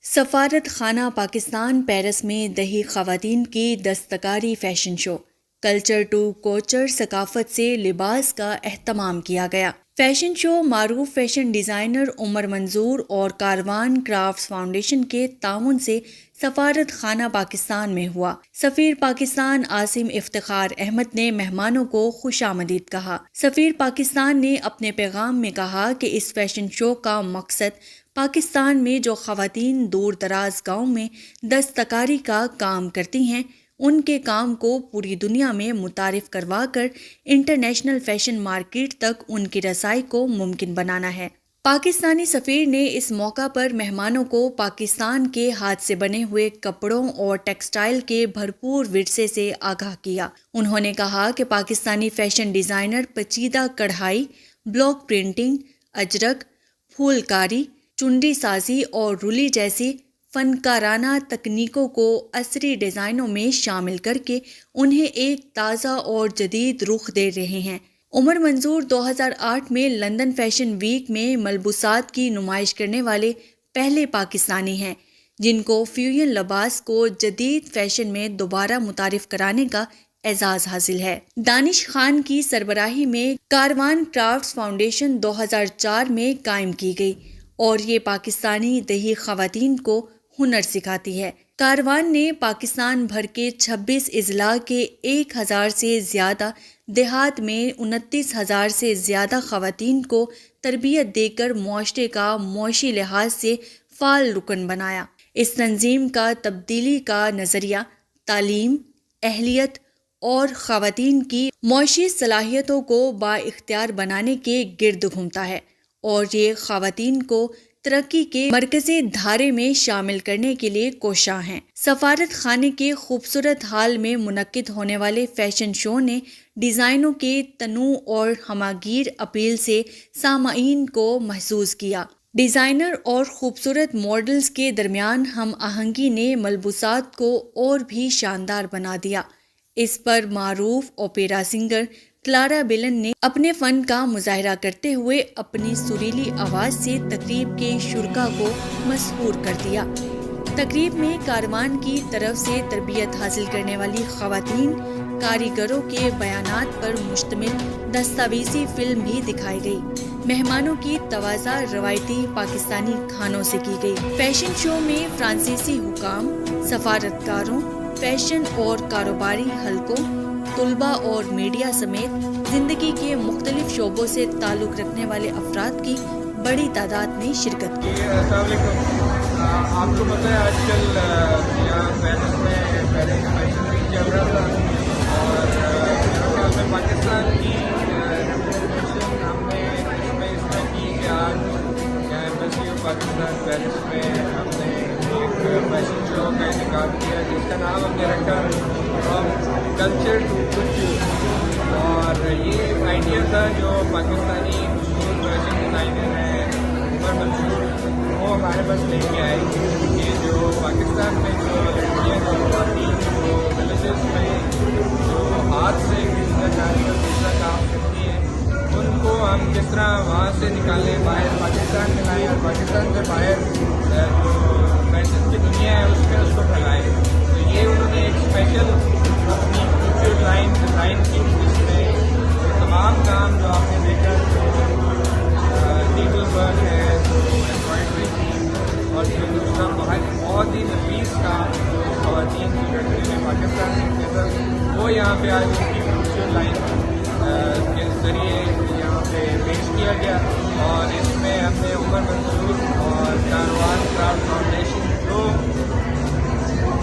سفارت خانہ پاکستان پیرس میں دیہی خواتین کی دستکاری fashion show culture to Kochhar ثقافت سے لباس کا اہتمام کیا گیا۔ فیشن شو معروف فیشن ڈیزائنر عمر منظور اور کاروان کرافٹس فاؤنڈیشن کے تعاون سے سفارت خانہ پاکستان میں ہوا۔ سفیر پاکستان عاصم افتخار احمد نے مہمانوں کو خوش آمدید کہا۔ سفیر پاکستان نے اپنے پیغام میں کہا کہ اس فیشن شو کا مقصد پاکستان میں جو خواتین دور دراز گاؤں میں دستکاری کا کام کرتی ہیں ان کے کام کو پوری دنیا میں متعارف کروا کر انٹرنیشنل فیشن مارکیٹ تک ان کی رسائی کو ممکن بنانا ہے۔ پاکستانی سفیر نے اس موقع پر مہمانوں کو پاکستان کے ہاتھ سے بنے ہوئے کپڑوں اور ٹیکسٹائل کے بھرپور ورثے سے آگاہ کیا۔ انہوں نے کہا کہ پاکستانی فیشن ڈیزائنر پیچیدہ کڑھائی، بلاک پرنٹنگ، اجرک، پھول کاری، چنڈی سازی اور رلی جیسی فنکارانہ تکنیکوں کو عصری ڈیزائنوں میں شامل کر کے انہیں ایک تازہ اور جدید رخ دے رہے ہیں۔ عمر منظور 2008 میں لندن فیشن ویک میں ملبوسات کی نمائش کرنے والے پہلے پاکستانی ہیں جن کو فیوژن لباس کو جدید فیشن میں دوبارہ متعارف کرانے کا اعزاز حاصل ہے۔ دانش خان کی سربراہی میں کاروان کرافٹس فاؤنڈیشن 2004 میں قائم کی گئی اور یہ پاکستانی دیہی خواتین کو ہنر سکھاتی ہے۔ کاروان نے پاکستان بھر کے 26 اضلاع کے 1000 سے زیادہ دیہات میں 29,000 سے زیادہ خواتین کو تربیت دے کر معاشرے کا معاشی لحاظ سے فعال رکن بنایا۔ اس تنظیم کا تبدیلی کا نظریہ تعلیم، اہلیت اور خواتین کی معاشی صلاحیتوں کو بااختیار بنانے کے گرد گھومتا ہے اور یہ خواتین کو ترقی کے مرکزی دھارے میں شامل کرنے کے لیے کوشاں ہیں۔ سفارت خانے کے خوبصورت ہال میں منعقد ہونے والے فیشن شو نے ڈیزائنوں کے تنوع اور ہماگیر اپیل سے سامعین کو محظوظ کیا۔ ڈیزائنر اور خوبصورت ماڈلز کے درمیان ہم آہنگی نے ملبوسات کو اور بھی شاندار بنا دیا۔ اس پر معروف اوپیرا سنگر کلارا بیلن نے اپنے فن کا مظاہرہ کرتے ہوئے اپنی سریلی آواز سے تقریب کے شرکاء کو مسحور کر دیا۔ تقریب میں کاروان کی طرف سے تربیت حاصل کرنے والی خواتین کاریگروں کے بیانات پر مشتمل دستاویزی فلم بھی دکھائی گئی۔ مہمانوں کی توازہ روایتی پاکستانی کھانوں سے کی گئی۔ فیشن شو میں فرانسیسی حکام، سفارتکاروں، فیشن اور کاروباری حلقوں، طلباء اور میڈیا سمیت زندگی کے مختلف شعبوں سے تعلق رکھنے والے افراد کی بڑی تعداد نے شرکت کی۔ السلام علیکم۔ آپ کو پتہ ہے آج کل یہاں پیرس میں فیشن ویک چل رہا تھا اور میرے خیال میں پاکستان کی ریپرزنٹیشن ہم نے اس میں کی کہ آج ایمبیسی آف پاکستان پیرس میں ہم نے ایک فیشن شو کا انعقاد کیا جس کا نام ہم نے رکھا کلچر ٹو کوچر، اور یہ آئیڈیا تھا جو پاکستانی مشہور فیشن ڈیزائنر ہیں عمر منظور وہ ہمارے پاس لے کے آئے کہ جو پاکستان میں جو لڑکیاں جو خواتین جو ولیجز میں جو ہاتھ سے کاری اور دوسرا کام کرتی ہیں ان کو ہم کس طرح وہاں سے نکالیں، باہر پاکستان میں لائیں اور پاکستان سے باہر جو فیشن کی دنیا ہے اس میں اس کو پھیلائیں۔ تو یہ انہوں نے ایک اسپیشل اپنی فیوچر لائن ڈیزائن کی جس میں تمام کام جو آپ نے دیکھا جو نیڈل ورک ہے، جو ایمبرائڈری کی اور جو دوسرا بہت ہی نفیس کام جو خواتین کی کرتے ہیں پاکستان کے اندر وہ یہاں پہ آج ان کی فیوچر لائن کے ذریعے یہاں پہ پیش کیا گیا۔ اور اس میں ہم نے عمر منظور اور کاروان کرافٹ فاؤنڈیشن جو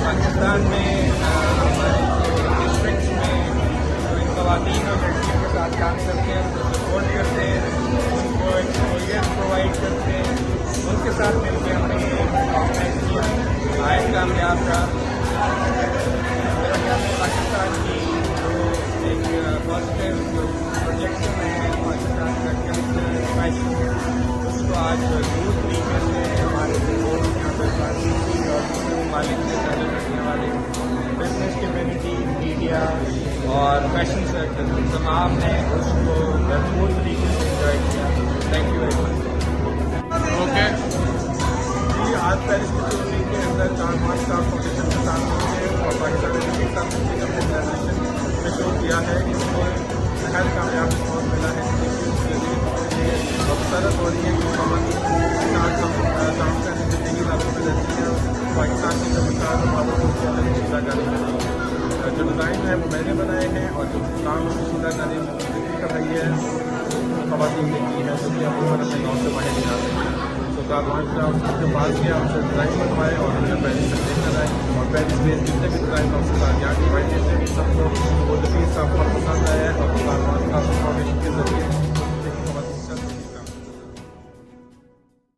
پاکستان میں ہمارے ڈسٹرکٹس میں جو ان خواتین اور لڑکیوں کے ساتھ کام کرتے ہیں ان کو سپورٹ کرتے ہیں، ان کو ایکسپوجر پرووائڈ کرتے ہیں، ان کے ساتھ مل کے ہم نے ایک آرگنائز کیا آئے کامیاب کا۔ میرا خیال ہے پاکستان کی جو ایک پازیٹیو جو پروجیکشن ہے پاکستان کا کلچر فیشن اس کو آج دور طریقے سے ہمارے لوگ یہاں پہ فرانسیسی اور دوسرے ممالک سے تعلق رکھنے والے بزنس کمیونٹی، میڈیا اور فیشن سیکٹر تمام نے اس کو بھرپور طریقے سے انجوائے کیا۔ Thank you very much. Okay جی، آج پیرس انہیں کے اندر 4-5 اسٹاف فاؤنڈیشن کے ساتھ مل کے اور پاکستان کے ساتھ مل کے آرگنائزیشن میں شروع کیا ہے. اس کو نہایت کامیاب رسپانس ملا ہے. مسرت ہو رہی ہے کہ خواتین کے ساتھ ہم کام کرنے سے دیگر علاقوں میں رہتی ہیں. پاکستان کے جو مسائل والوں کو کیا ہے سیدھا کرنے جو ڈیزائن ہے وہ میں نے بنائے ہیں اور جو کام سیدھا کرنے کی کڑھائی ہے خواتین نے کی ہے, جو کہ اپنے گاؤں سے باہر نہیں آتے ہیں. تو کاروان کا اس کے پاس گیا, اس سے ڈیزائن بنوائے اور ہم نے پہلے سے دیکھ کرائی اور پہلے سے جتنے بھی ڈیزائن اس کے ساتھ یہاں کی بھائی جیسے بھی سب کو وہ جو چیز کا بہت پسند آیا ہے اور کاروان کا فاؤنڈیشن کے ذریعے